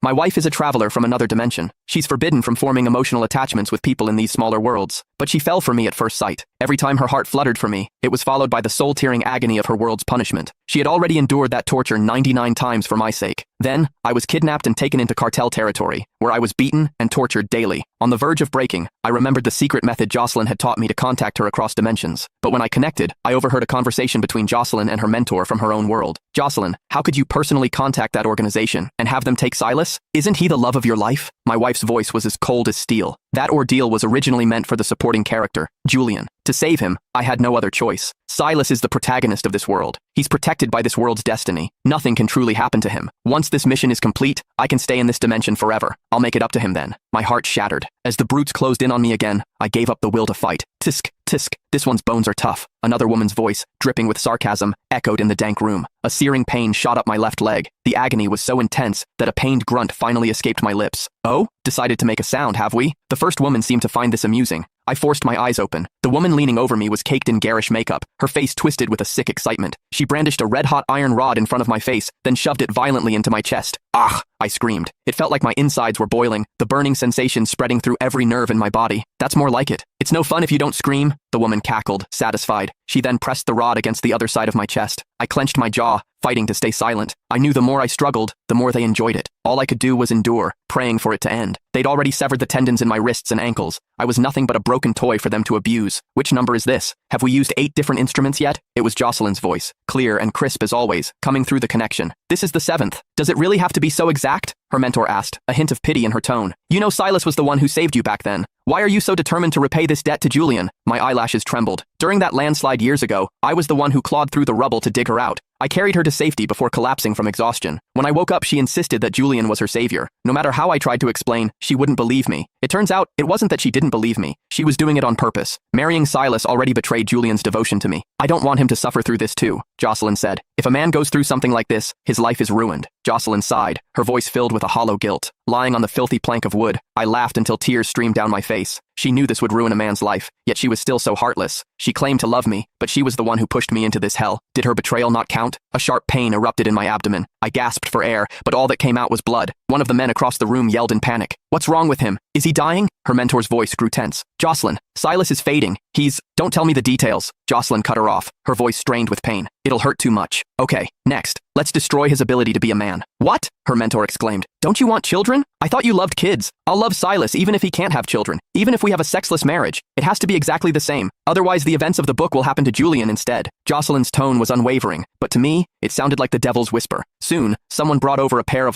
My wife is a traveler from another dimension. She's forbidden from forming emotional attachments with people in these smaller worlds. But she fell for me at first sight. Every time her heart fluttered for me, it was followed by the soul-tearing agony of her world's punishment. She had already endured that torture 99 times for my sake. Then, I was kidnapped and taken into cartel territory, where I was beaten and tortured daily. On the verge of breaking, I remembered the secret method Jocelyn had taught me to contact her across dimensions. But when I connected, I overheard a conversation between Jocelyn and her mentor from her own world. Jocelyn, how could you personally contact that organization and have them take Silas? Isn't he the love of your life? My wife's voice was as cold as steel. That ordeal was originally meant for the supporting character, Julian. To save him, I had no other choice. Silas is the protagonist of this world. He's protected by this world's destiny. Nothing can truly happen to him. Once this mission is complete, I can stay in this dimension forever. I'll make it up to him then. My heart shattered. As the brutes closed in on me again, I gave up the will to fight. Tisk, tisk, this one's bones are tough. Another woman's voice, dripping with sarcasm, echoed in the dank room. A searing pain shot up my left leg. The agony was so intense that a pained grunt finally escaped my lips. Oh? Decided to make a sound, have we? The first woman seemed to find this amusing. I forced my eyes open. The woman leaning over me was caked in garish makeup, her face twisted with a sick excitement. She brandished a red-hot iron rod in front of my face, then shoved it violently into my chest. Ah! I screamed. It felt like my insides were boiling, the burning sensation spreading through every nerve in my body. That's more like it. It's no fun if you don't scream, the woman cackled, satisfied. She then pressed the rod against the other side of my chest. I clenched my jaw, fighting to stay silent. I knew the more I struggled, the more they enjoyed it. All I could do was endure, praying for it to end. They'd already severed the tendons in my wrists and ankles. I was nothing but a broken toy for them to abuse. Which number is this? Have we used 8 different instruments yet? It was Jocelyn's voice, clear and crisp as always, coming through the connection. This is the 7th. Does it really have to be so exact? Her mentor asked, a hint of pity in her tone. You know Silas was the one who saved you back then. Why are you so determined to repay this debt to Julian? My eyelashes trembled. During that landslide years ago, I was the one who clawed through the rubble to dig her out. I carried her to safety before collapsing from exhaustion. When I woke up, she insisted that Julian was her savior. No matter how I tried to explain, she wouldn't believe me. It turns out, it wasn't that she didn't believe me. She was doing it on purpose. Marrying Silas already betrayed Julian's devotion to me. I don't want him to suffer through this too, Jocelyn said. If a man goes through something like this, his life is ruined. Jocelyn sighed, her voice filled with a hollow guilt. Lying on the filthy plank of wood, I laughed until tears streamed down my face. She knew this would ruin a man's life, yet she was still so heartless. She claimed to love me, but she was the one who pushed me into this hell. Did her betrayal not count? A sharp pain erupted in my abdomen. I gasped for air, but all that came out was blood. One of the men across the room yelled in panic. What's wrong with him? Is he dying? Her mentor's voice grew tense. Jocelyn, Silas is fading. Don't tell me the details. Jocelyn cut her off, her voice strained with pain. It'll hurt too much. Okay, next. Let's destroy his ability to be a man. What? Her mentor exclaimed. Don't you want children? I thought you loved kids. I'll love Silas even if he can't have children. Even if we have a sexless marriage, it has to be exactly the same. Otherwise, the events of the book will happen to Julian instead. Jocelyn's tone was unwavering, but to me, it sounded like the devil's whisper. Soon, someone brought over a pair of